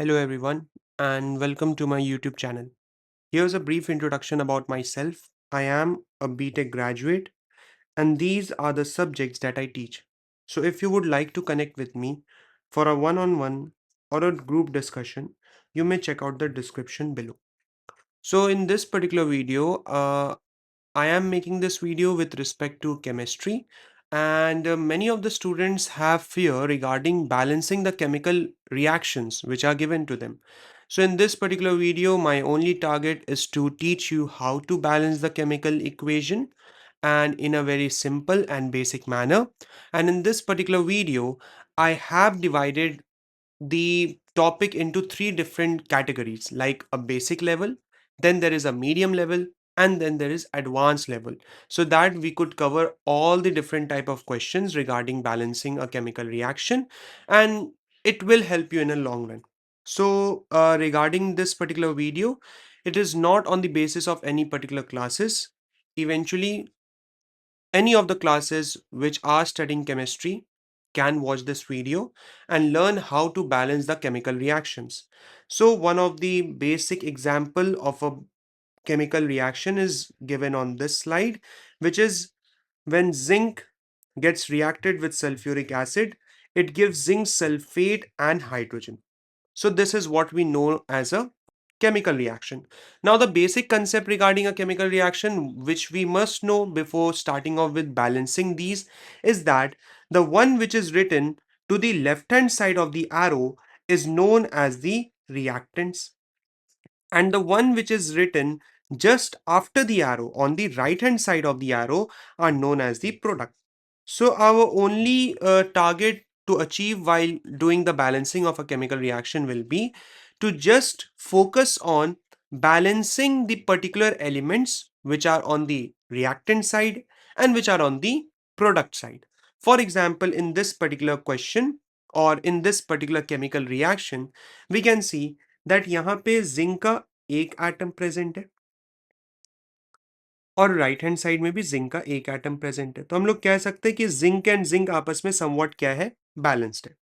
Hello, everyone, and welcome to my YouTube channel. Here's a brief introduction about myself. I am a BTech graduate, and these are the subjects that I teach. So, if you would like to connect with me for a one on one or a group discussion, you may check out the description below. So, in this particular video, I am making this video with respect to chemistry, and many of the students have fear regarding balancing the chemical reactions which are given to them. So, in this particular video, my only target is to teach you how to balance the chemical equation and in a very simple and basic manner. And in this particular video, I have divided the topic into three different categories like a basic level, then there is a medium level, and then there is advanced level, so that we could cover all the different type of questions regarding balancing a chemical reaction, and it will help you in a long run. So regarding this particular video, it is not on the basis of any particular classes. Eventually, any of the classes which are studying chemistry can watch this video and learn how to balance the chemical reactions. So one of the basic example of a chemical reaction is given on this slide, which is when zinc gets reacted with sulfuric acid, it gives zinc sulfate and hydrogen. So this is what we know as a chemical reaction. Now the basic concept regarding a chemical reaction which we must know before starting off with balancing these is that the one which is written to the left hand side of the arrow is known as the reactants, and the one which is written just after the arrow on the right hand side of the arrow are known as the product. So our only target to achieve while doing the balancing of a chemical reaction will be to just focus on balancing the particular elements which are on the reactant side and which are on the product side. For example, in this particular question or in this particular chemical reaction, we can see that यहाँ पे zinc का एक atom present है और right hand side में भी zinc का एक एटम प्रेजेंट है, तो हम लोग कह सकते हैं कि जिंक एंड जिंक आपस में समवॉट क्या है, बैलेंस्ड है.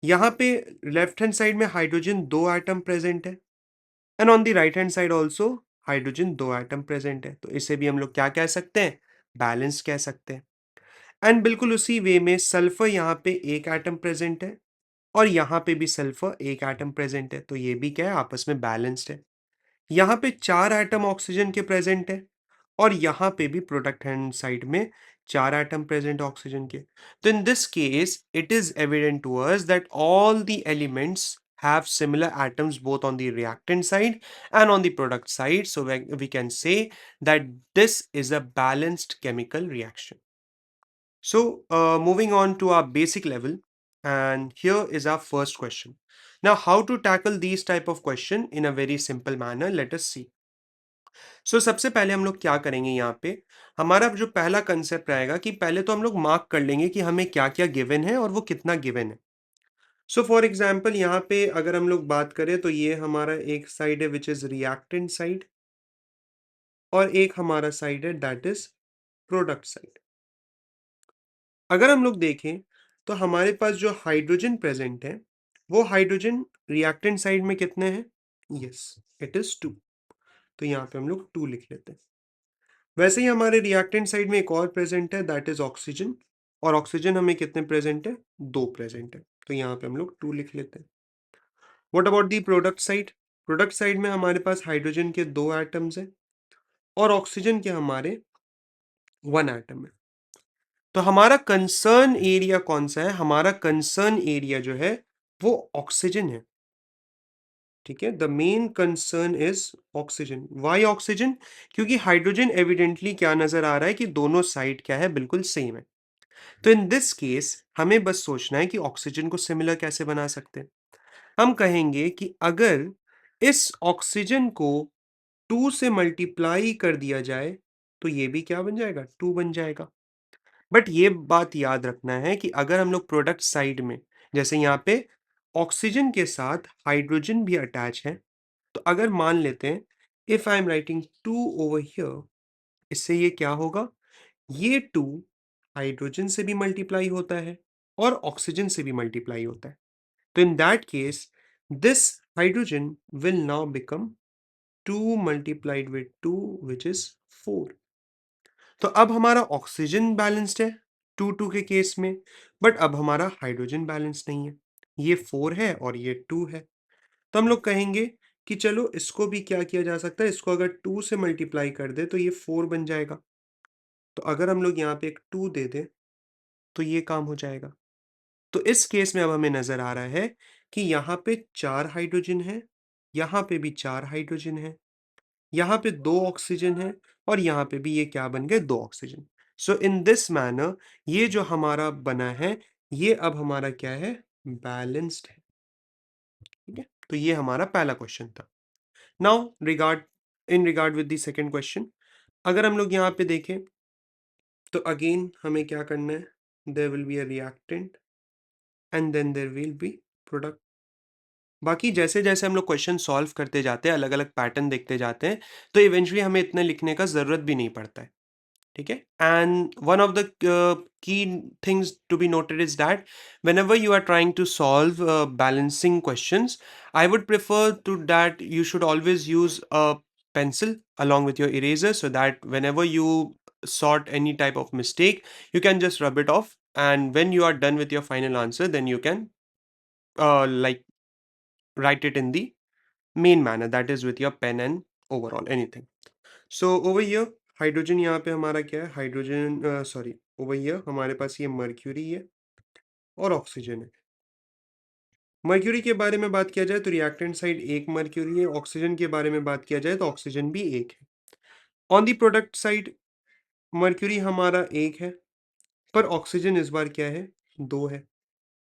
यहाँ पे लेफ्ट हैंड साइड में हाइड्रोजन दो एटम प्रेजेंट है and on the right hand side also hydrogen दो एटम प्रेजेंट है, तो इसे भी हम लोग क्या कह सकते हैं, बैलेंस कह सकते हैं. एंड बिल्कुल उसी वे में सल्फर यहाँ पे एक एटम प्रेजेंट है और यहाँ पे भी सल्फर एक एटम प्रेजेंट है, तो ये भी क्या है, आपस में बैलेंस्ड है. यहाँ पे चार एटम ऑक्सीजन के प्रेजेंट है और यहाँ पे भी प्रोडक्ट हैंड साइड में चार एटम प्रेजेंट ऑक्सीजन के. तो in this case it is evident to us that all the elements have similar atoms both on the reactant side and on the product side, so we can say that this is a balanced chemical reaction. So moving on to our basic level, and here is our first question. Now how to tackle these type of question in a very simple manner, let us see. सबसे पहले हम लोग क्या करेंगे, यहाँ पे हमारा जो पहला कंसेप्ट रहेगा कि पहले तो हम लोग मार्क कर लेंगे कि हमें क्या क्या गिवन है और वो कितना गिवन है. फॉर एग्जांपल यहाँ पे अगर हम लोग बात करें तो ये हमारा एक साइड है विच इज रिएक्टेंट साइड और एक हमारा साइड है दैट इज प्रोडक्ट साइड. अगर हम लोग देखें तो हमारे पास जो हाइड्रोजन प्रेजेंट है वो हाइड्रोजन रिएक्टेंट साइड में कितने हैं, यस इट इज 2, तो यहाँ पे हम लोग 2 लिख लेते हैं. वैसे ही हमारे रिएक्टेंट साइड में एक और प्रेजेंट है दैट इज ऑक्सीजन, और ऑक्सीजन हमें कितने प्रेजेंट है, 2 प्रेजेंट है, तो यहाँ पे हम लोग 2 लिख लेते हैं. What about the product side, product side में हमारे पास हाइड्रोजन के 2 एटम्स है और ऑक्सीजन के हमारे 1 एटम है. तो हमारा कंसर्न एरिया कौन सा है, हमारा कंसर्न एरिया जो है वो ऑक्सीजन है. ठीक है, the main concern is oxygen. Why oxygen, क्योंकि हाइड्रोजन एविडेंटली क्या नजर आ रहा है कि दोनों साइड क्या है, बिल्कुल सेम है. तो इन दिस केस हमें बस सोचना है कि ऑक्सीजन को सिमिलर कैसे बना सकते हैं. हम कहेंगे कि अगर इस ऑक्सीजन को 2 से मल्टीप्लाई कर दिया जाए तो ये भी क्या बन जाएगा, 2 बन जाएगा. बट ये बात याद रखना है कि अगर हम लोग प्रोडक्ट साइड में जैसे यहाँ पे ऑक्सीजन के साथ हाइड्रोजन भी अटैच है, तो अगर मान लेते हैं if I am writing 2 over here, इससे ये क्या होगा, ये 2 हाइड्रोजन से भी मल्टीप्लाई होता है और ऑक्सीजन से भी मल्टीप्लाई होता है. तो in that case This hydrogen will now become 2 multiplied with 2 which is 4. तो अब हमारा ऑक्सीजन बैलेंस्ड है 2 के केस में, बट अब हमारा हाइड्रोजन बैलेंस नहीं है। ये 4 है और ये 2 है। तो हम लोग कहेंगे कि चलो इसको भी क्या किया जा सकता है, इसको अगर 2 से मल्टीप्लाई कर दे तो ये 4 बन जाएगा। तो अगर हम लोग यहाँ पे एक 2 दे दें तो ये काम हो जाएगा। तो इस केस में अब हमें नजर आ रहा है कि यहाँ पे 4 हाइड्रोजन है, यहाँ पे भी 4 हाइड्रोजन है, यहाँ पे 2 ऑक्सीजन है और यहाँ पे भी ये क्या बन गए, 2 oxygen. So in this manner ये जो हमारा बना है ये अब हमारा क्या है, बैलेंस्ड है। ठीक है, तो ये हमारा पहला क्वेश्चन था। Now regard with the second question, अगर हम लोग यहाँ पे देखें तो अगेन हमें क्या करना है, there will be a reactant and then there will be product. बाकी जैसे जैसे हम लोग क्वेश्चन सॉल्व करते जाते हैं, अलग अलग पैटर्न देखते जाते हैं, तो इवेंचुअली हमें इतने लिखने का जरूरत भी नहीं पड़ता है। ठीक है, and one of the key things to be noted is that whenever you are trying to solve balancing questions, I would prefer to that you should always use a pencil along with your eraser, so that whenever you sort any type of mistake you can just rub it off, and when you are done with your final answer then you can like write it in the main manner, that is with your pen and overall anything. So over here hydrogen यहाँ पे हमारा क्या है, hydrogen sorry over here हमारे पास ये mercury है और oxygen है। मर्क्यूरी के बारे में बात किया जाए तो रिएक्टेंट साइड एक मर्क्यूरी है, ऑक्सीजन के बारे में बात किया जाए तो ऑक्सीजन भी एक है। On the product side mercury हमारा एक है, पर ऑक्सीजन इस बार क्या है, 2 है।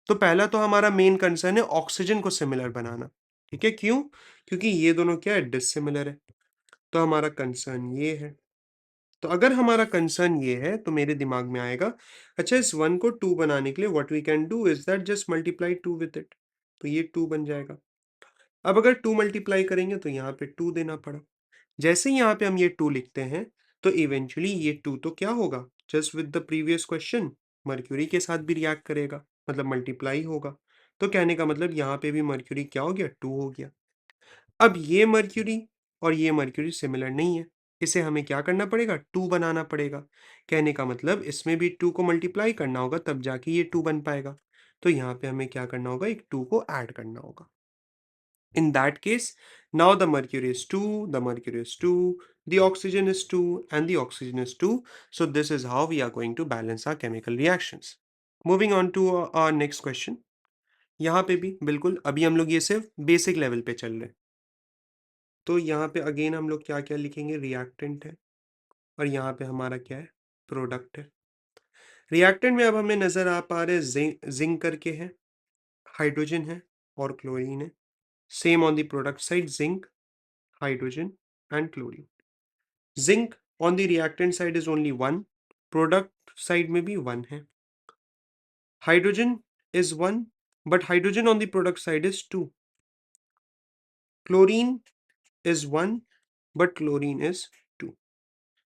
तो पहला तो हमारा मेन कंसर्न है ऑक्सीजन को सिमिलर बनाना। ठीक है, क्यों, क्योंकि ये दोनों क्या है, डिसिमिलर है। तो हमारा कंसर्न ये है। तो अगर हमारा कंसर्न ये है तो मेरे दिमाग में आएगा, अच्छा इस 1 को 2 बनाने के लिए what we can do is that just multiply 2 with इट। तो ये 2 बन जाएगा। अब अगर 2 मल्टीप्लाई करेंगे तो यहाँ पे 2 देना पड़ा। जैसे ही यहाँ पे हम ये 2 लिखते हैं तो इवेंचुअली ये 2 तो क्या होगा, just with the previous question mercury के साथ भी रिएक्ट करेगा, मतलब मल्टीप्लाई होगा। तो कहने का मतलब यहाँ पे भी मर्क्यूरी क्या हो गया, 2 हो गया। अब ये मर्क्यूरी और ये मर्क्यूरी सिमिलर नहीं है, इसे हमें क्या करना पड़ेगा, 2 बनाना पड़ेगा। कहने का मतलब इसमें भी 2 को मल्टीप्लाई करना होगा तब जाके ये 2 बन पाएगा। तो यहाँ पे हमें क्या करना होगा, एक 2 को ऐड करना होगा। In that case, now the mercury is 2, the mercury is 2, the oxygen is 2, and the oxygen is 2. So this is how we are going to balance our chemical reactions. Moving on to our next question. यहाँ पे भी बिल्कुल अभी हम लोग ये सिर्फ basic level पे चल रहे हैं। तो यहाँ पे अगेन हम लोग क्या क्या लिखेंगे, रिएक्टेंट है और यहाँ पे हमारा क्या है, प्रोडक्ट है। रिएक्टेंट में अब हमें नजर आ पा रहे जिंक करके है, हाइड्रोजन है और क्लोरीन है। Same on the product side, zinc, hydrogen and chlorine. Zinc on the reactant side is only 1, product side में भी 1 है। Hydrogen is 1 but hydrogen on the product side is 2। Chlorine is 1 but chlorine is 2।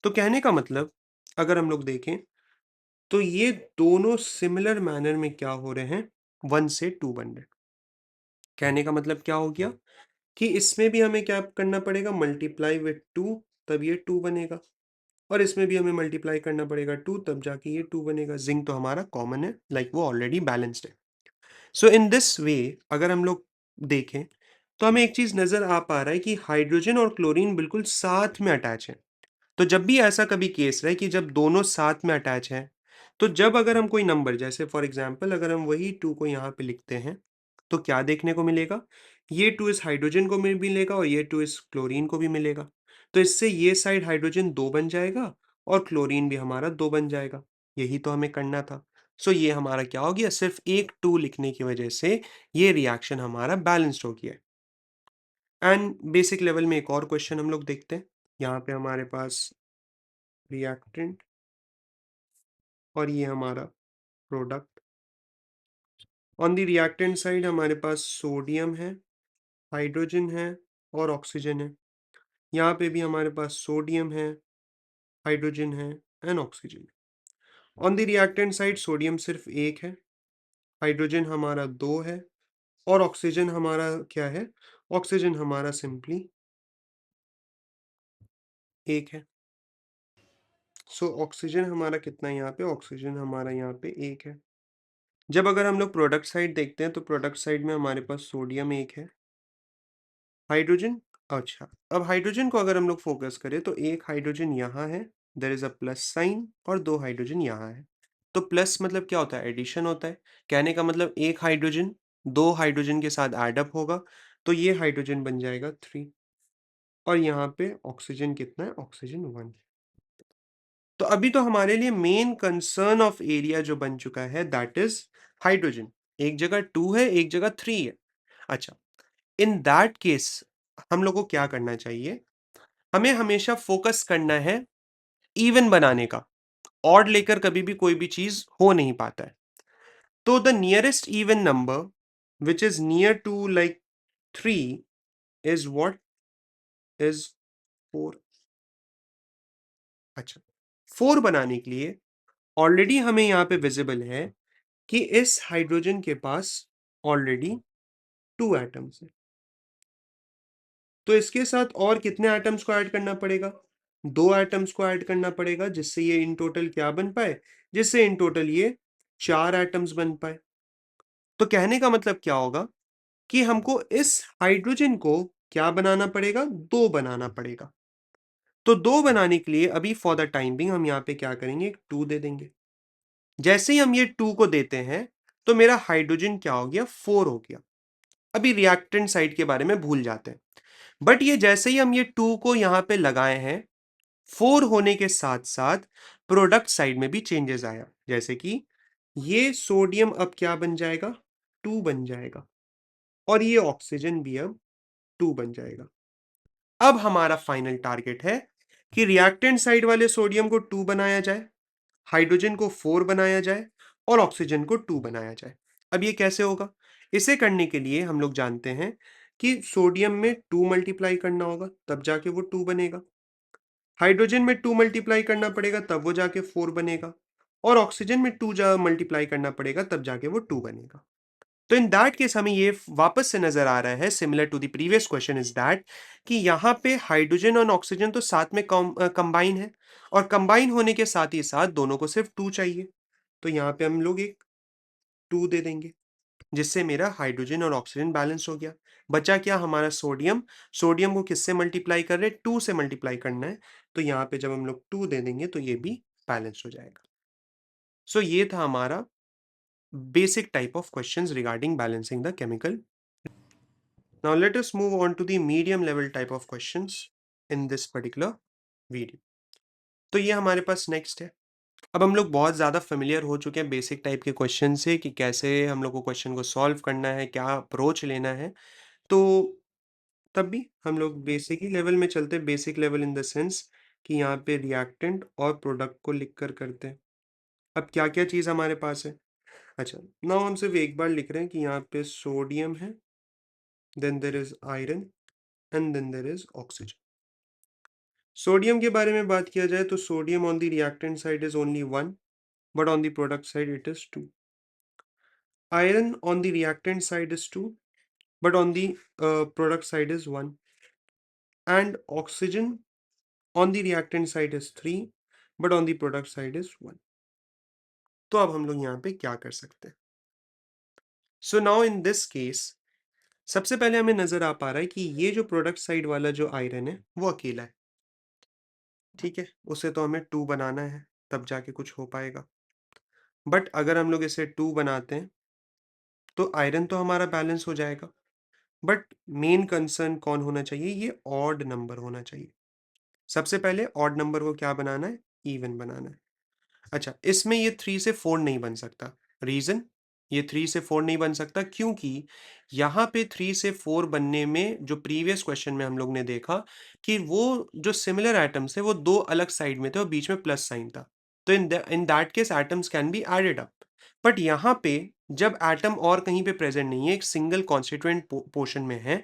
तो कहने का मतलब अगर हम लोग देखें तो ये दोनों सिमिलर मैनर में क्या हो रहे हैं, 1 से 2 बन रहे। कहने का मतलब क्या हो गया कि इसमें भी हमें क्या करना पड़ेगा, मल्टीप्लाई विथ 2, तब ये 2 बनेगा। और इसमें भी हमें मल्टीप्लाई करना पड़ेगा 2, तब जाके ये 2 बनेगा। जिंक तो हमारा कॉमन है, लाइक वो ऑलरेडी बैलेंस्ड है। सो इन दिस वे अगर हम लोग देखें तो हमें एक चीज नजर आ पा रहा है कि हाइड्रोजन और क्लोरीन बिल्कुल साथ में अटैच है। तो जब भी ऐसा कभी केस रहे कि जब दोनों साथ में अटैच हैं, तो जब अगर हम कोई नंबर, जैसे फॉर एग्जांपल अगर हम वही 2 को यहाँ पे लिखते हैं तो क्या देखने को मिलेगा, ये 2 इस हाइड्रोजन को भी मिलेगा और ये 2 इस क्लोरीन को भी मिलेगा। तो इससे ये साइड हाइड्रोजन 2 बन जाएगा और क्लोरीन भी हमारा 2 बन जाएगा। यही तो हमें करना था। सो ये हमारा क्या हो गया, सिर्फ एक 2 लिखने की वजह से ये रिएक्शन हमारा बैलेंस्ड हो गया। एंड बेसिक लेवल में एक और क्वेश्चन हम लोग देखते हैं। यहाँ पे हमारे पास रिएक्टेंट और ये हमारा product. On the reactant side हमारे पास सोडियम है, हाइड्रोजन है और ऑक्सीजन है। यहाँ पे भी हमारे पास सोडियम है, हाइड्रोजन है and oxygen. On the reactant side sodium सिर्फ एक है, हाइड्रोजन हमारा 2 है और ऑक्सीजन हमारा क्या है? ऑक्सीजन हमारा सिंपली 1 है। सो ऑक्सीजन हमारा कितना है यहाँ पे? ऑक्सीजन हमारा यहाँ पे 1 है। जब अगर हम लोग प्रोडक्ट साइड देखते हैं तो प्रोडक्ट साइड में हमारे पास सोडियम 1 है, हाइड्रोजन, अच्छा, अब हाइड्रोजन को अगर हम लोग फोकस करें तो एक हाइड्रोजन यहाँ है, there is a plus sign, और 2 हाइड्रोजन यहाँ है। तो प्लस मतलब क्या होता है? एडिशन होता है। कहने का मतलब एक हाइड्रोजन 2 हाइड्रोजन के साथ ऐड अप होगा, तो ये हाइड्रोजन बन जाएगा 3, और यहाँ पे ऑक्सीजन कितना है? ऑक्सीजन 1। तो अभी तो हमारे लिए मेन कंसर्न ऑफ एरिया जो बन चुका है दैट इज हाइड्रोजन। एक जगह 2 है, एक जगह 3 है। अच्छा, इन दैट केस हम लोग को क्या करना चाहिए? हमें हमेशा फोकस करना है इवन बनाने का। ऑड लेकर कभी भी कोई भी चीज हो नहीं पाता है। तो the nearest even number which is near to like 3 is what? Is 4। अच्छा, 4 बनाने के लिए ऑलरेडी हमें यहाँ पे विजिबल है कि इस हाइड्रोजन के पास ऑलरेडी 2 एटम्स है। तो इसके साथ और कितने एटम्स को ऐड करना पड़ेगा? 2 एटम्स को ऐड करना पड़ेगा, जिससे ये इन टोटल क्या बन पाए? जिससे इन टोटल ये 4 एटम्स बन पाए। तो कहने का मतलब क्या होगा कि हमको इस हाइड्रोजन को क्या बनाना पड़ेगा? 2 बनाना पड़ेगा। तो 2 बनाने के लिए अभी फॉर द टाइम बिंग हम यहाँ पे क्या करेंगे? एक 2 दे देंगे। जैसे ही हम ये 2 को देते हैं तो मेरा हाइड्रोजन क्या हो गया? 4 हो गया। अभी रिएक्टेंट साइड के बारे में भूल जाते हैं। बट ये जैसे ही हम ये 2 को यहां पे लगाए हैं, 4 होने के साथ साथ प्रोडक्ट साइड में भी चेंजेस आया। जैसे कि ये सोडियम अब क्या बन जाएगा? 2 बन जाएगा, और ये ऑक्सीजन भी अब 2 बन जाएगा। अब हमारा फाइनल टारगेट है कि रिएक्टेंट साइड वाले सोडियम को 2 बनाया जाए, हाइड्रोजन को 4 बनाया जाए, और ऑक्सीजन को 2 बनाया जाए। अब ये कैसे होगा? इसे करने के लिए हम लोग जानते हैं कि सोडियम में 2 मल्टीप्लाई करना होगा, तब जाके वो 2 बनेगा। हाइड्रोजन में 2 मल्टीप्लाई करना पड़ेगा, तब वो जाके 4 बनेगा। और ऑक्सीजन में 2 मल्टीप्लाई करना पड़ेगा, तब जाके वो 2 बनेगा। तो इन दैट केस हमें ये वापस से नजर आ रहा है, similar to the previous question is that, कि यहाँ पे हाइड्रोजन और ऑक्सीजन तो साथ में कंबाइन है, और कंबाइन होने के साथ ही साथ दोनों को सिर्फ 2 चाहिए। तो यहाँ पे हम लोग एक 2 दे देंगे, जिससे मेरा हाइड्रोजन और ऑक्सीजन बैलेंस हो गया। बचा क्या? हमारा सोडियम। सोडियम को किससे मल्टीप्लाई कर रहे हैं? 2 से मल्टीप्लाई करना है। तो यहाँ पे जब हम लोग 2 दे देंगे तो ये भी बैलेंस हो जाएगा। सो ये था हमारा basic type of questions regarding balancing the chemical. Now let us move on to the medium level type of questions in this particular video. तो ये हमारे पास नेक्स्ट है। अब हम लोग बहुत ज़्यादा फेमिलियर हो चुके हैं बेसिक टाइप के क्वेश्चन से कि कैसे हम लोग को क्वेश्चन को सॉल्व करना है, क्या अप्रोच लेना है। तो तब भी हम लोग बेसिक ही लेवल में चलते हैं। Basic level in the sense कि यहाँ पे रिएक्टेंट और प्रोडक्ट को लिख कर करते हैं। अब क्या क्या चीज़ हमारे पास है? अच्छा, नाउ हम सिर्फ एक बार लिख रहे हैं कि यहाँ पे सोडियम है, then there is iron, and then there is oxygen. Sodium के बारे में बात किया जाए तो sodium on the reactant side is only 1, but on the product side it is 2. Iron on the reactant side is 2, but on the product side is 1. And oxygen on the reactant side is 3, but on the product side is 1. तो अब हम लोग यहाँ पे क्या कर सकते हैं? So now in this case सबसे पहले हमें नजर आ पा रहा है कि ये जो प्रोडक्ट साइड वाला जो आयरन है वो अकेला है। ठीक है, उसे तो हमें 2 बनाना है, तब जाके कुछ हो पाएगा। बट अगर हम लोग इसे 2 बनाते हैं तो आयरन तो हमारा बैलेंस हो जाएगा। बट मेन कंसर्न कौन होना चाहिए? ये ऑड नंबर होना चाहिए। सबसे पहले ऑड नंबर को क्या बनाना है? इवन बनाना है। अच्छा, इसमें ये 3 से 4 नहीं बन सकता। रीजन? ये 3 से 4 नहीं बन सकता क्योंकि यहाँ पे 3 से 4 बनने में जो प्रीवियस क्वेश्चन में हम लोग ने देखा कि वो जो सिमिलर एटम्स थे वो 2 अलग साइड में थे और बीच में प्लस साइन था। तो in that case atoms can be added up. But यहाँ पे जब एटम और कहीं पे प्रेजेंट नहीं है, एक सिंगल कॉन्स्टिट्यूएंट पोर्शन में है,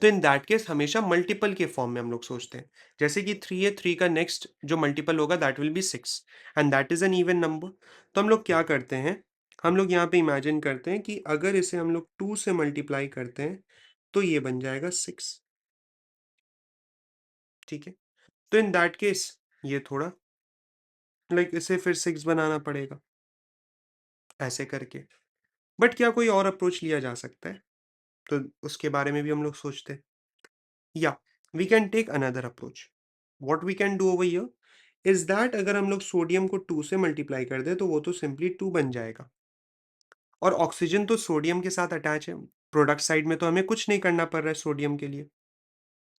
तो इन दैट केस हमेशा मल्टीपल के फॉर्म में हम लोग सोचते हैं। जैसे कि 3 है, 3 का नेक्स्ट जो मल्टीपल होगा that will B 6, and that is an even number. तो हम लोग क्या करते हैं? हम लोग यहाँ पे इमेजिन करते हैं कि अगर इसे हम लोग 2 से मल्टीप्लाई करते हैं तो ये बन जाएगा 6। ठीक है, तो इन दैट केस ये थोड़ा इसे फिर 6 बनाना पड़ेगा ऐसे करके। बट क्या कोई और अप्रोच लिया जा सकता है? तो उसके बारे में भी हम लोग सोचते हैं। या we can take another approach. What we can do over here is that अगर हम लोग सोडियम को 2 से मल्टीप्लाई कर दें तो वो तो सिंपली 2 बन जाएगा, और ऑक्सीजन तो सोडियम के साथ अटैच है। प्रोडक्ट साइड में तो हमें कुछ नहीं करना पड़ रहा है सोडियम के लिए।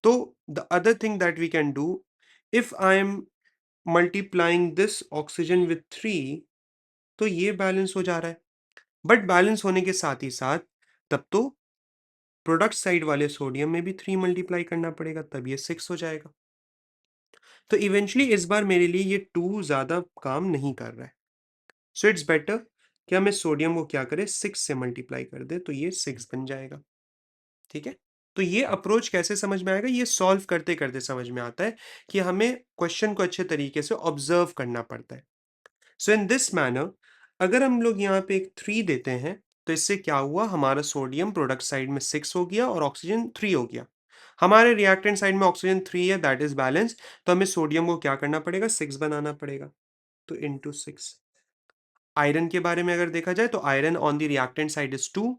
तो the other thing that we can do, if I am multiplying this oxygen with 3, तो ये बैलेंस हो जा रहा है। बट बैलेंस होने के साथ ही साथ तब तो प्रोडक्ट साइड वाले सोडियम में भी 3 मल्टीप्लाई करना पड़ेगा, तब ये 6 हो जाएगा। तो इवेंचुअली इस बार मेरे लिए ये 2 ज़्यादा काम नहीं कर रहा है। सो इट्स बेटर कि हम इस सोडियम को क्या करें, 6 से मल्टीप्लाई कर दे, तो ये 6 बन जाएगा। ठीक है, तो ये अप्रोच कैसे समझ में आएगा, ये सॉल्व करते करते समझ में आता है कि हमें क्वेश्चन को अच्छे तरीके से ऑब्जर्व करना पड़ता है। सो इन दिस मैनर अगर हम लोग यहाँ पे एक 3 देते हैं तो इससे क्या हुआ, हमारा सोडियम प्रोडक्ट साइड में 6 हो गया और ऑक्सीजन 3 हो गया। हमारे रिएक्टेंट साइड में ऑक्सीजन 3 है, दैट इज बैलेंस। तो हमें सोडियम को क्या करना पड़ेगा, 6 बनाना पड़ेगा, तो इंटू 6। आयरन के बारे में अगर देखा जाए तो iron on the reactant side is 2,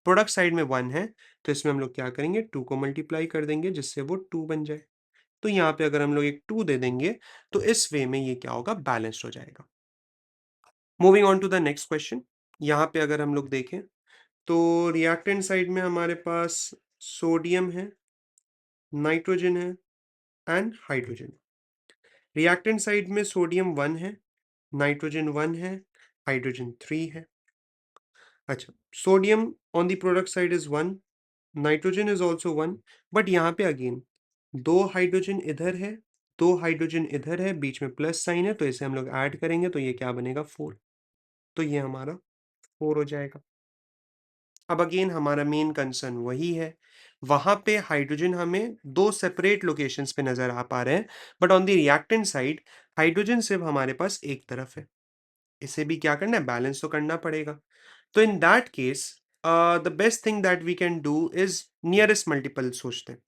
product side में 1 है, तो इसमें हम लोग क्या करेंगे, 2 को मल्टीप्लाई कर देंगे जिससे वो 2 बन जाए। तो यहाँ पे अगर हम लोग एक 2 दे देंगे तो इस वे में ये क्या होगा, बैलेंस्ड हो जाएगा। Moving on to the next question. यहाँ पे अगर हम लोग देखें तो रिएक्टेंट साइड में हमारे पास सोडियम है, नाइट्रोजन है एंड हाइड्रोजन। रिएक्टेंट साइड में सोडियम 1 है, नाइट्रोजन 1 है, हाइड्रोजन 3 है। अच्छा, sodium on the product side is 1, nitrogen is also 1, but यहाँ पे अगेन 2 हाइड्रोजन इधर है, 2 हाइड्रोजन इधर है, बीच में प्लस साइन है, तो इसे हम लोग ऐड करेंगे तो ये क्या बनेगा, 4। तो ये हमारा 4 हो जाएगा। अब अगेन हमारा मेन कंसर्न वही है, वहां पे हाइड्रोजन हमें 2 सेपरेट लोकेशंस पे नजर आ पा रहे हैं, but on the reactant side hydrogen सिर्फ हमारे पास एक तरफ है। इसे भी क्या करना है, बैलेंस तो करना पड़ेगा। तो in that case the best thing that we can do is nearest multiple सोचते हैं।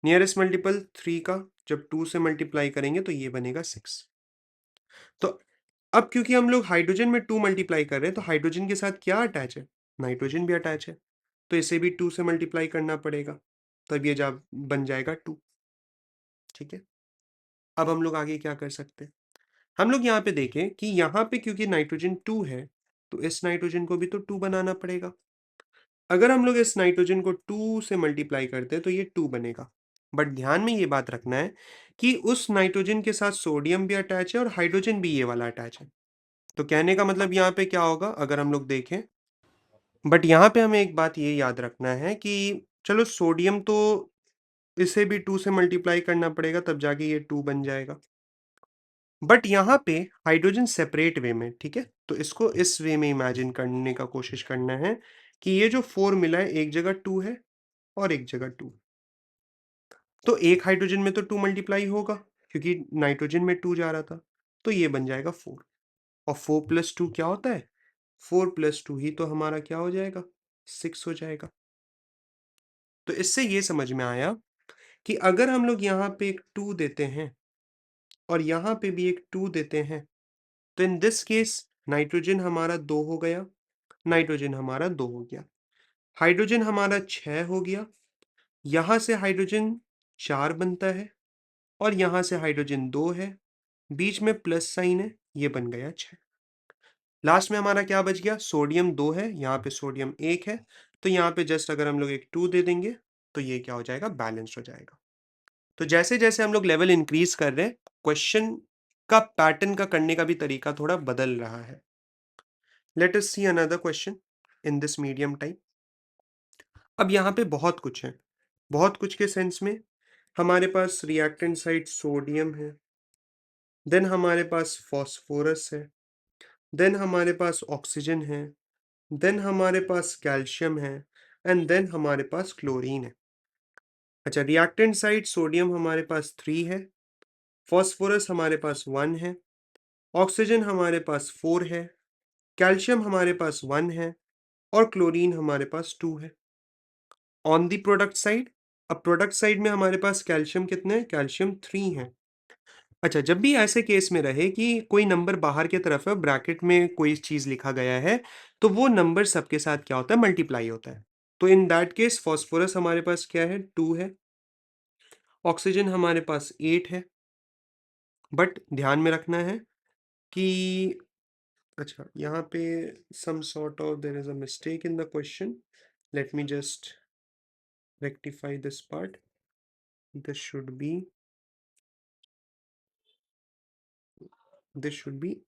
नियरेस्ट मल्टीपल 3 का जब 2 से मल्टीप्लाई करेंगे तो ये बनेगा 6। तो अब क्योंकि हम लोग हाइड्रोजन में 2 मल्टीप्लाई कर रहे हैं तो हाइड्रोजन के साथ क्या अटैच है, नाइट्रोजन भी अटैच है, तो इसे भी 2 से मल्टीप्लाई करना पड़ेगा, तब ये जा बन जाएगा 2। ठीक है, अब हम लोग आगे क्या कर सकते हैं, हम लोग यहाँ पे देखें कि यहाँ पे क्योंकि नाइट्रोजन 2 है तो इस नाइट्रोजन को भी तो 2 बनाना पड़ेगा। अगर हम लोग इस नाइट्रोजन को 2 से मल्टीप्लाई करते हैं तो ये 2 बनेगा, बट ध्यान में ये बात रखना है कि उस नाइट्रोजन के साथ सोडियम भी अटैच है और हाइड्रोजन भी ये वाला अटैच है। तो कहने का मतलब यहाँ पे क्या होगा अगर हम लोग देखें, बट यहाँ पे हमें एक बात ये याद रखना है कि चलो सोडियम तो इसे भी 2 से मल्टीप्लाई करना पड़ेगा तब जाके ये 2 बन जाएगा, बट यहाँ पे हाइड्रोजन सेपरेट वे में। ठीक है, तो इसको इस वे में इमेजिन करने का कोशिश करना है कि ये जो 4 मिला है एक जगह 2 है और एक जगह 2, तो एक हाइड्रोजन में तो 2 मल्टीप्लाई होगा क्योंकि नाइट्रोजन में 2 जा रहा था, तो ये बन जाएगा 4। और 4 प्लस 2 क्या होता है, 4 प्लस 2 ही तो हमारा क्या हो जाएगा, 6 हो जाएगा। तो इससे ये समझ में आया कि अगर हम लोग यहाँ पे एक 2 देते हैं और यहाँ पे भी एक 2 देते हैं तो इन दिस केस नाइट्रोजन हमारा 2 हो गया, नाइट्रोजन हमारा 2 हो गया, हाइड्रोजन हमारा 6 हो गया, यहाँ से हाइड्रोजन 4 बनता है और यहाँ से हाइड्रोजन 2 है, बीच में प्लस साइन है, ये बन गया 6। लास्ट में हमारा क्या बच गया, सोडियम 2 है, यहाँ पे सोडियम 1 है, तो यहाँ पे जस्ट अगर हम लोग एक 2 दे देंगे तो ये क्या हो जाएगा, बैलेंस्ड हो जाएगा। तो जैसे जैसे हम लोग लेवल इंक्रीज कर रहे हैं क्वेश्चन का पैटर्न का करने का भी तरीका थोड़ा बदल रहा है। Let us see another question in this medium type. अब यहाँ पे बहुत कुछ है, बहुत कुछ के सेंस में हमारे पास रिएक्टेंट साइड सोडियम है, देन हमारे पास फॉस्फोरस है, देन हमारे पास ऑक्सीजन है, देन हमारे पास कैल्शियम है एंड देन हमारे पास क्लोरीन है। अच्छा, रिएक्टेंट साइड सोडियम हमारे पास 3 है, फॉस्फोरस हमारे पास 1 है, ऑक्सीजन हमारे पास 4 है, कैल्शियम हमारे पास 1 है और क्लोरीन हमारे पास 2 है। ऑन द प्रोडक्ट साइड, अब प्रोडक्ट साइड में हमारे पास कैल्शियम कितने हैं? कैल्शियम 3 है। अच्छा, जब भी ऐसे केस में रहे कि कोई नंबर बाहर की तरफ है, ब्रैकेट में कोई चीज़ लिखा गया है, तो वो नंबर सबके साथ क्या होता है? मल्टीप्लाई होता है। तो इन दैट केस फास्फोरस हमारे पास क्या है? 2 है। ऑक्सीजन हमारे पास 8 है। बट ध्यान में रखना है कि अच्छा, यहाँ पे some sort of there is a mistake in the question. Let me just rectify this part. This should be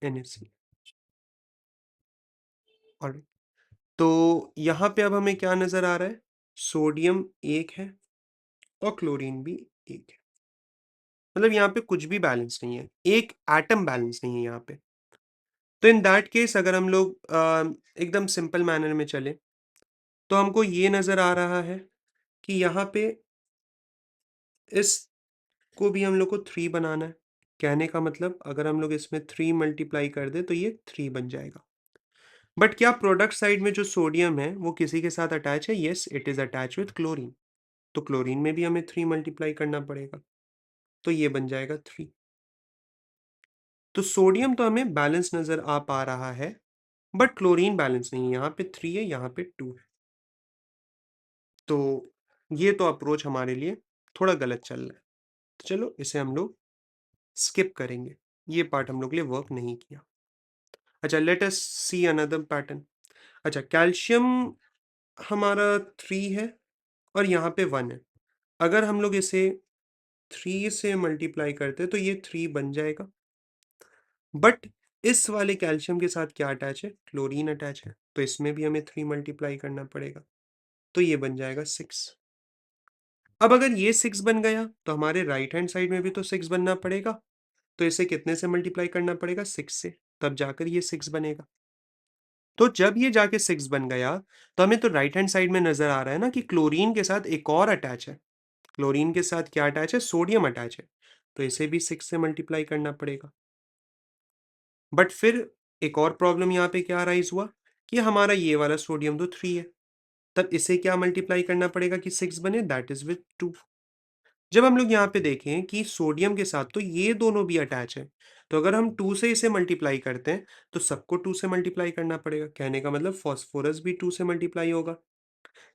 NaC. Alright. तो यहाँ पे अब हमें क्या नजर आ रहा है? सोडियम 1 है और क्लोरीन भी 1 है। मतलब यहाँ पे कुछ भी बैलेंस नहीं है, एक एटम बैलेंस नहीं है यहाँ पे। तो इन दैट केस अगर हम लोग एकदम सिंपल मैनर में चले तो हमको ये नजर आ रहा है कि यहाँ पे इस को भी हम लोग को 3 बनाना है। कहने का मतलब अगर हम लोग इसमें 3 मल्टीप्लाई कर दें तो ये 3 बन जाएगा। बट क्या प्रोडक्ट साइड में जो सोडियम है वो किसी के साथ अटैच है? Yes, it is attach with chlorine. तो क्लोरीन में भी हमें 3 मल्टीप्लाई करना पड़ेगा, तो ये बन जाएगा 3। तो सोडियम तो हमें बैलेंस नजर आ पा रहा है, बट क्लोरीन बैलेंस नहीं है। यहाँ पे 3 है, यहाँ पे 2 है। तो ये तो अप्रोच हमारे लिए थोड़ा गलत चल रहा है। तो चलो इसे हम लोग स्किप करेंगे, ये पार्ट हम लोग के लिए वर्क नहीं किया। अच्छा, let us see another pattern. अच्छा, कैल्शियम हमारा 3 है और यहाँ पे 1 है। अगर हम लोग इसे 3 से मल्टीप्लाई करते तो ये 3 बन जाएगा। बट इस वाले कैल्शियम के साथ क्या अटैच है? क्लोरीन अटैच है, तो इसमें भी हमें 3 मल्टीप्लाई करना पड़ेगा, तो ये बन जाएगा 6। अब अगर ये 6 बन गया तो हमारे राइट हैंड साइड में भी तो 6 बनना पड़ेगा। तो इसे कितने से मल्टीप्लाई करना पड़ेगा? 6 से, तब जाकर ये 6 बनेगा। तो जब ये जाके 6 बन गया तो हमें तो राइट हैंड साइड में नजर आ रहा है ना कि क्लोरीन के साथ एक और अटैच है। क्लोरीन के साथ क्या अटैच है? सोडियम अटैच है, तो इसे भी 6 से मल्टीप्लाई करना पड़ेगा। बट फिर एक और प्रॉब्लम यहाँ पे क्या राइज हुआ कि हमारा ये वाला सोडियम तो 3 है, तब इसे क्या मल्टीप्लाई करना पड़ेगा कि 6 बने? That is with 2। जब हम लोग यहाँ पे देखें कि सोडियम के साथ तो ये दोनों भी अटैच है, तो अगर हम 2 से इसे मल्टीप्लाई करते हैं तो सबको 2 से मल्टीप्लाई करना पड़ेगा। कहने का मतलब फॉस्फोरस भी 2 से मल्टीप्लाई होगा।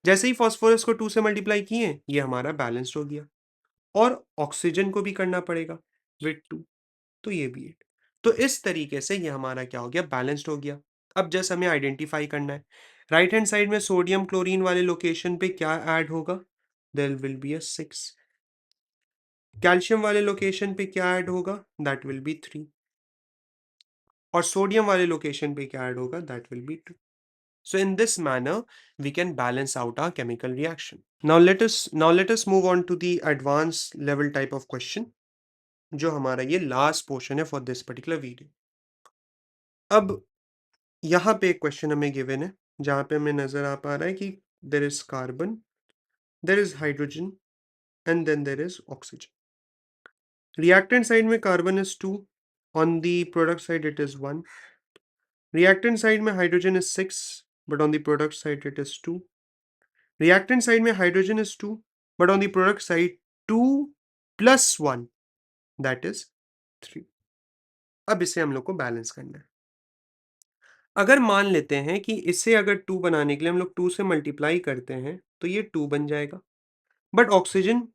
जैसे ही फॉस्फोरस को 2 से मल्टीप्लाई किए, ये हमारा बैलेंस्ड हो गया। और ऑक्सीजन को भी करना पड़ेगा विथ 2, तो ये भी 8। तो इस तरीके से ये हमारा क्या हो गया? बैलेंस्ड हो गया। अब जस्ट हमें आइडेंटिफाई करना है, राइट हैंड साइड में सोडियम क्लोरीन वाले लोकेशन पे क्या ऐड होगा? There will be a 6। Calcium वाले लोकेशन पे क्या ऐड होगा? That will be 3। और सोडियम वाले लोकेशन पे क्या ऐड होगा? That will be 2। So in this manner, we can balance out our chemical reaction. Now let us move on to the advanced level type of question, जो हमारा ये last portion है for this particular video. अब यहाँ पे एक question हमें given है जहाँ पे हमें नजर आ पा रहा है कि there is carbon, there is hydrogen and then there is oxygen. Reactant side में carbon is 2, on the product side it is 1। Reactant side में hydrogen is 6, but on the product side it is 2। Reactant side में hydrogen is 2, but on the product side 2 plus 1 that is 3। अब इसे हम लोग को balance करना है। अगर मान लेते हैं कि इसे अगर 2 बनाने के लिए हम लोग 2 से मल्टीप्लाई करते हैं तो ये 2 बन जाएगा। बट ऑक्सीजन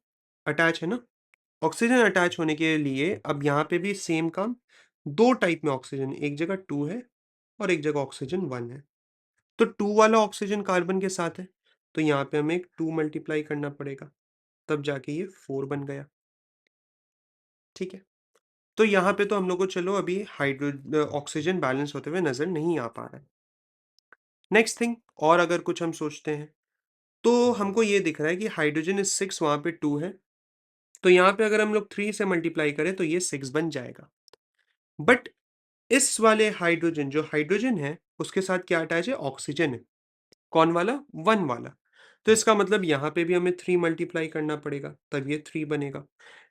अटैच है ना, ऑक्सीजन अटैच होने के लिए अब यहाँ पे भी सेम काम। दो टाइप में ऑक्सीजन, एक जगह 2 है और एक जगह ऑक्सीजन 1 है। तो 2 वाला ऑक्सीजन कार्बन के साथ है, तो यहाँ पे हमें 2 मल्टीप्लाई करना पड़ेगा, तब जाके ये 4 बन गया। ठीक है, तो यहाँ पे तो हम लोग को चलो अभी हाइड्रो ऑक्सीजन बैलेंस होते हुए नजर नहीं आ पा रहा है। नेक्स्ट थिंग, और अगर कुछ हम सोचते हैं तो हमको ये दिख रहा है कि हाइड्रोजन इज 6, वहां पे 2 है, तो यहाँ पे अगर हम लोग 3 से मल्टीप्लाई करें तो ये 6 बन जाएगा। बट इस वाले हाइड्रोजन, जो हाइड्रोजन है उसके साथ क्या अटैच है? ऑक्सीजन है। कौन वाला? 1 वाला। तो इसका मतलब यहाँ पे भी हमें 3 मल्टीप्लाई करना पड़ेगा, तब ये 3 बनेगा।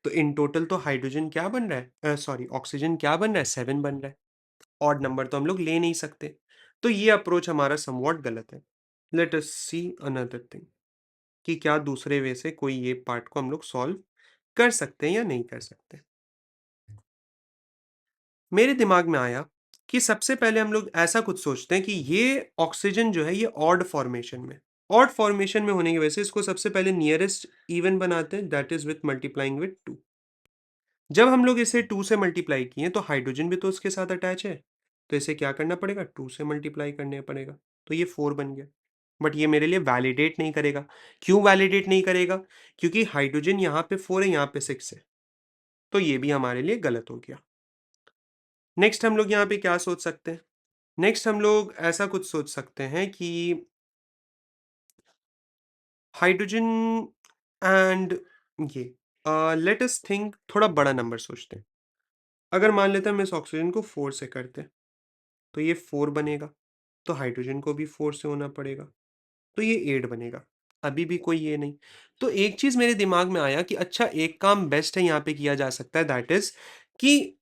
तो इन टोटल तो हाइड्रोजन क्या बन रहा है, सॉरी ऑक्सीजन क्या बन रहा है? 7 बन रहा है। ऑड नंबर तो हम लोग ले नहीं सकते, तो ये अप्रोच हमारा समवॉट गलत है। Let us see another thing कि क्या दूसरे वे से कोई ये पार्ट को हम लोग सॉल्व कर सकते हैं या नहीं कर सकते। मेरे दिमाग में आया कि सबसे पहले हम लोग ऐसा कुछ सोचते हैं कि ये ऑक्सीजन जो है ये ऑड फॉर्मेशन में, ऑड फॉर्मेशन में होने की वजह से इसको सबसे पहले नियरेस्ट इवन बनाते हैं, that is with multiplying with 2। जब हम लोग इसे 2 से मल्टीप्लाई किए तो हाइड्रोजन भी तो उसके साथ अटैच है, तो इसे क्या करना पड़ेगा, 2 से मल्टीप्लाई करने पड़ेगा, तो ये 4 बन गया। बट ये मेरे लिए वैलिडेट नहीं करेगा। क्यों वैलिडेट नहीं करेगा? क्योंकि हाइड्रोजन यहाँ पे 4 है, यहाँ पे 6 है, तो ये भी हमारे लिए गलत हो गया। नेक्स्ट हम लोग यहाँ पे क्या सोच सकते हैं? नेक्स्ट हम लोग ऐसा कुछ सोच सकते हैं कि हाइड्रोजन एंड ये लेट अस थिंक थोड़ा बड़ा नंबर सोचते हैं। अगर मान लेते हैं हम इस ऑक्सीजन को 4 से करते हैं तो ये 4 बनेगा, तो हाइड्रोजन को भी 4 से होना पड़ेगा, तो ये 8 बनेगा। अभी भी कोई ये नहीं। तो एक चीज मेरे दिमाग में आया कि अच्छा एक काम बेस्ट है यहाँ पे किया जा सकता है, दैट इज कि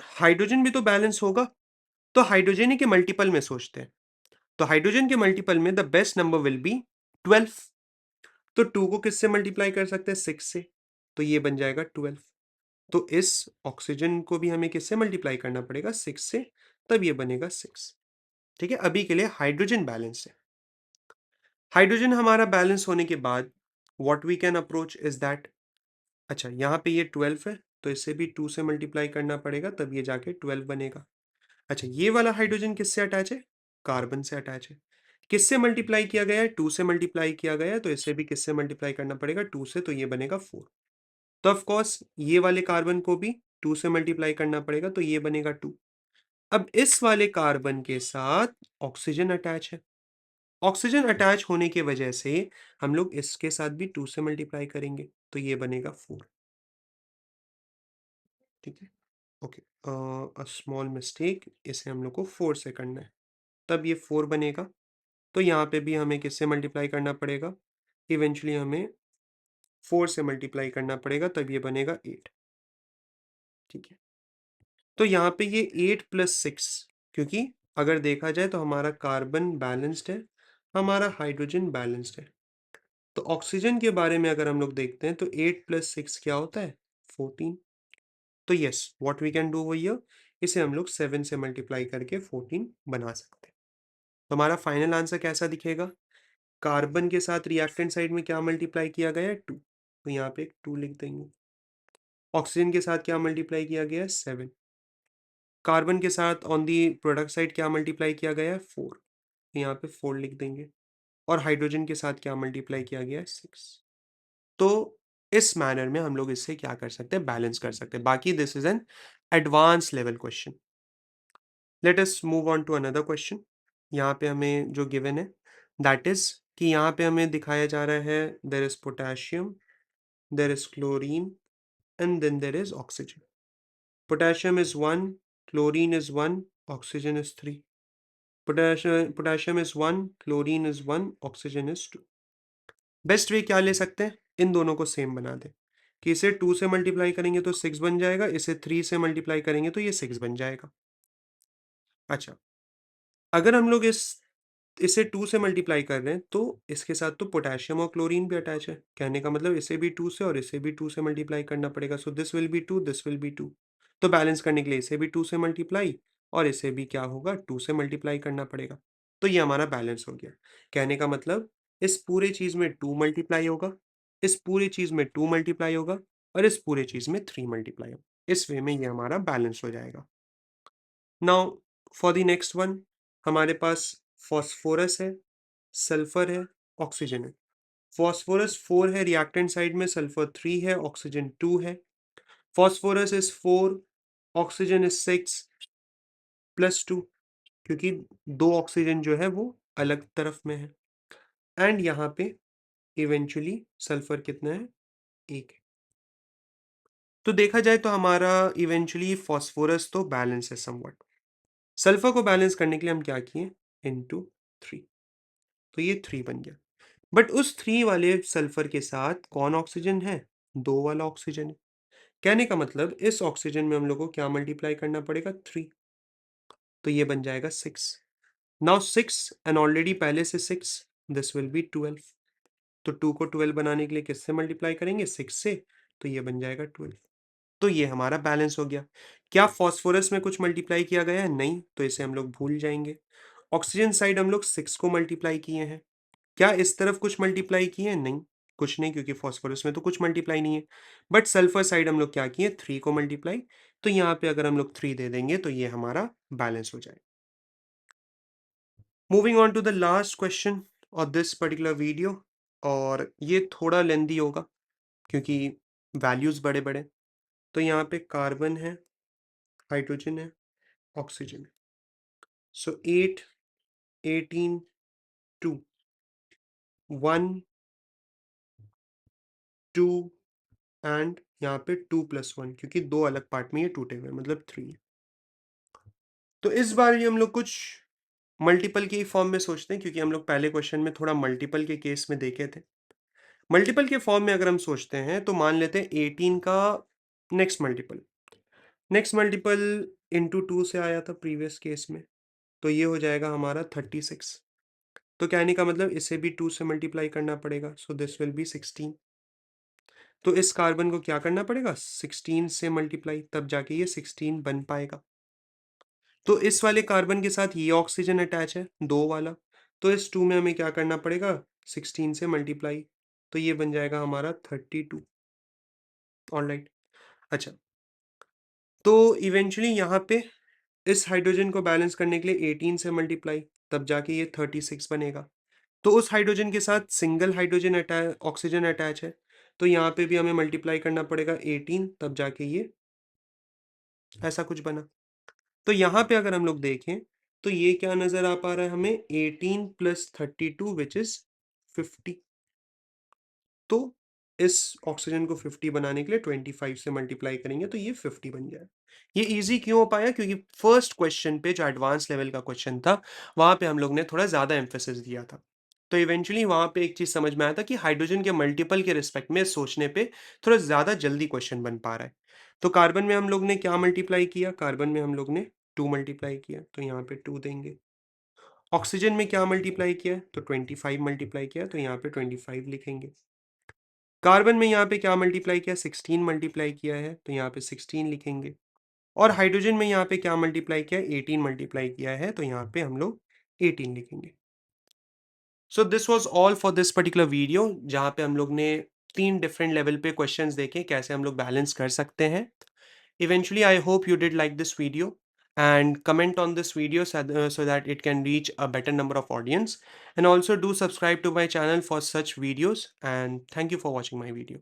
हाइड्रोजन भी तो बैलेंस होगा, तो हाइड्रोजन ही के मल्टीपल में सोचते हैं। तो हाइड्रोजन के मल्टीपल में the best number will be 12। तो 2 को किससे मल्टीप्लाई कर सकते हैं, 6 से, तो ये बन जाएगा 12। तो इस ऑक्सीजन को भी हमें किससे मल्टीप्लाई करना पड़ेगा, 6 से, तब ये बनेगा 6। ठीक है, अभी के लिए हाइड्रोजन बैलेंस है। हाइड्रोजन हमारा बैलेंस होने के बाद what we can approach is that, अच्छा यहाँ पे ये 12 है तो इसे भी 2 से मल्टीप्लाई करना पड़ेगा, तब ये जाके 12 बनेगा। अच्छा ये वाला हाइड्रोजन किससे अटैच है, कार्बन से अटैच है। किससे मल्टीप्लाई किया गया है, 2 से मल्टीप्लाई किया गया है, तो इसे भी किससे मल्टीप्लाई करना पड़ेगा, 2 से, तो ये बनेगा 4। तो ऑफ कोर्स ये वाले कार्बन को भी 2 से मल्टीप्लाई करना पड़ेगा, तो ये बनेगा 2। अब इस वाले कार्बन के साथ ऑक्सीजन अटैच है। ऑक्सीजन अटैच होने की वजह से हम लोग इसके साथ भी 2 से मल्टीप्लाई करेंगे, तो ये बनेगा 4। ठीक है, ओके, अ स्मॉल मिस्टेक, इसे हम लोग को 4 से करना है, तब ये 4 बनेगा। तो यहाँ पे भी हमें किससे मल्टीप्लाई करना पड़ेगा, इवेंचुअली हमें 4 से मल्टीप्लाई करना पड़ेगा, तब ये बनेगा 8। ठीक है, तो यहाँ पे ये 8 प्लस 6, क्योंकि अगर देखा जाए तो हमारा कार्बन बैलेंस्ड है, हमारा हाइड्रोजन बैलेंस्ड है। तो ऑक्सीजन के बारे में अगर हम लोग देखते हैं तो 8 प्लस 6 क्या होता है, 14। तो yes, what we can do वो ये, इसे हम लोग 7 से मल्टीप्लाई करके 14 बना सकते हैं। तो हमारा फाइनल आंसर कैसा दिखेगा, कार्बन के साथ रिएक्टेंट साइड में क्या मल्टीप्लाई किया गया है, 2, तो यहाँ पे एक 2 लिख देंगे। ऑक्सीजन के साथ क्या मल्टीप्लाई किया गया है, 7। कार्बन के साथ ऑन दी प्रोडक्ट साइड क्या मल्टीप्लाई किया गया है, 4, यहाँ पे 4 लिख देंगे। और हाइड्रोजन के साथ क्या मल्टीप्लाई किया गया है, 6। तो इस मैनर में हम लोग इससे क्या कर सकते हैं, बैलेंस कर सकते हैं। बाकी this is an advance level question. Let us move on to another question. यहाँ पे हमें जो गिवन है दैट इज कि यहाँ पे हमें दिखाया जा रहा है there is potassium, there is chlorine and then there is oxygen. Potassium is 1, chlorine is 1, oxygen is 3। Potassium is 1, chlorine is 1, oxygen is 2। Best way क्या ले सकते हैं, इन दोनों को सेम बना दें कि इसे 2 से मल्टीप्लाई करेंगे तो 6 बन जाएगा, इसे 3 से मल्टीप्लाई करेंगे तो ये 6 बन जाएगा। अच्छा, अगर हम लोग इसे 2 से मल्टीप्लाई कर रहे हैं तो इसके साथ तो पोटेशियम और क्लोरीन भी अटैच है, कहने का मतलब इसे भी 2 से और इसे भी 2 से मल्टीप्लाई करना पड़ेगा, so this will be 2, this will be 2। तो बैलेंस करने के लिए इसे भी 2 से मल्टीप्लाई और इसे भी क्या होगा, 2 से मल्टीप्लाई करना पड़ेगा, तो ये हमारा बैलेंस हो गया। कहने का मतलब इस पूरे चीज में 2 मल्टीप्लाई होगा, इस पूरी चीज में 2 मल्टीप्लाई होगा और इस पूरे चीज में 3 मल्टीप्लाई होगा। इस वे में ये हमारा बैलेंस हो जाएगा। Now for the next one, हमारे पास फॉस्फोरस है, सल्फर है, ऑक्सीजन है। फॉस्फोरस 4 है रिएक्टेंट साइड में, सल्फर 3 है, ऑक्सीजन 2 है। Phosphorus is 4, oxygen is 6 plus 2, क्योंकि दो ऑक्सीजन जो है वो अलग तरफ में है। एंड यहाँ पे इवेंचुअली सल्फर कितना है, 1 है। तो देखा जाए तो हमारा इवेंचुअली फॉस्फोरस तो बैलेंस है समवट। सल्फर को बैलेंस करने के लिए हम क्या किए, इनटू 3, तो ये 3 बन गया। बट उस 3 वाले सल्फर के साथ कौन ऑक्सीजन है, 2 वाला ऑक्सीजन है। कहने का मतलब इस ऑक्सीजन में हम लोग को क्या मल्टीप्लाई करना पड़ेगा, 3, तो ये बन जाएगा 6। नाउ 6 एंड ऑलरेडी पहले से 6, दिस विल बी 12। तो 2 को 12 बनाने के लिए किससे मल्टीप्लाई करेंगे? 6 से। तो ये बन जाएगा 12। तो ये हमारा बैलेंस हो गया। क्या फॉस्फोरस में कुछ मल्टीप्लाई किया गया है? नहीं, तो इसे हम लोग भूल जाएंगे। ऑक्सीजन साइड हम लोग 6 को मल्टीप्लाई किए हैं। क्या इस तरफ कुछ मल्टीप्लाई किए हैं? नहीं, कुछ नहीं, क्योंकि फॉस्फोरस में तो कुछ मल्टीप्लाई नहीं है। बट सल्फर साइड हम लोग क्या किए? 3 को मल्टीप्लाई। तो यहाँ पे अगर हम लोग 3 दे देंगे तो ये हमारा बैलेंस हो जाए। Moving on to the last question of this particular video, और ये थोड़ा लेंदी होगा क्योंकि वैल्यूज बड़े बड़े। तो यहाँ पे कार्बन है, हाइड्रोजन है, ऑक्सीजन है। सो 8, 18, 2, 1, 2 एंड यहाँ पे 2+1, क्योंकि दो अलग पार्ट में ये टूटे हुए, मतलब 3। तो इस बार ये हम लोग कुछ मल्टीपल के फॉर्म में सोचते हैं, क्योंकि हम लोग पहले क्वेश्चन में थोड़ा मल्टीपल के केस में देखे थे। मल्टीपल के फॉर्म में अगर हम सोचते हैं तो मान लेते हैं 18 का next multiple. Next multiple into 2 से आया था प्रीवियस केस में, तो ये हो जाएगा हमारा 36। तो कहने का मतलब इसे भी 2 से मल्टीप्लाई करना पड़ेगा, सो दिस विल बी 16। तो इस कार्बन को क्या करना पड़ेगा? 16 से मल्टीप्लाई, तब जाके ये 16 बन पाएगा। तो इस वाले कार्बन के साथ ये ऑक्सीजन अटैच है, 2 वाला। तो इस 2 में हमें क्या करना पड़ेगा? 16 से मल्टीप्लाई। तो ये बन जाएगा हमारा 32। ऑलराइट। अच्छा, तो इवेंचुअली यहाँ पे इस हाइड्रोजन को बैलेंस करने के लिए 18 से मल्टीप्लाई, तब जाके ये 36 बनेगा। तो उस हाइड्रोजन के साथ सिंगल हाइड्रोजन ऑक्सीजन अटैच है, तो यहाँ पे भी हमें मल्टीप्लाई करना पड़ेगा 18, तब जाके ये ऐसा कुछ बना। तो यहाँ पे अगर हम लोग देखें तो ये क्या नजर आ पा रहा है हमें? 18 प्लस 32 विच इज 50। तो इस ऑक्सीजन को 50 बनाने के लिए 25 से मल्टीप्लाई करेंगे तो ये 50 बन जाए। ये इजी क्यों हो पाया? क्योंकि फर्स्ट क्वेश्चन पे जो एडवांस लेवल का क्वेश्चन था वहां पे हम लोग ने थोड़ा ज्यादा एम्फेसिस दिया था। तो इवेंचुअली वहां पे एक चीज समझ में आया था कि हाइड्रोजन के मल्टीपल के रिस्पेक्ट में सोचने पे थोड़ा ज्यादा जल्दी क्वेश्चन बन पा रहा है। तो कार्बन में हम लोग ने क्या मल्टीप्लाई किया? कार्बन में हम लोग ने 2 मल्टीप्लाई किया, तो यहाँ पे 2 देंगे। ऑक्सीजन में क्या मल्टीप्लाई किया? तो 25 मल्टीप्लाई किया, तो यहाँ पे 25 लिखेंगे। कार्बन में यहाँ पे क्या मल्टीप्लाई किया? 16 मल्टीप्लाई किया है, तो यहाँ पे 16 लिखेंगे। और हाइड्रोजन में यहाँ पे क्या मल्टीप्लाई किया? 18 मल्टीप्लाई किया है, तो यहाँ पे हम लोग 18 लिखेंगे। So this was all for this particular video, जहाँ पे हम लोग ने 3 डिफरेंट लेवल पे क्वेश्चंस देखे कैसे हम लोग बैलेंस कर सकते हैं। Eventually, I hope you did like this video, and comment on this video so that it can reach a better number of audience, and also do subscribe to my channel for such videos, and thank you for watching my video.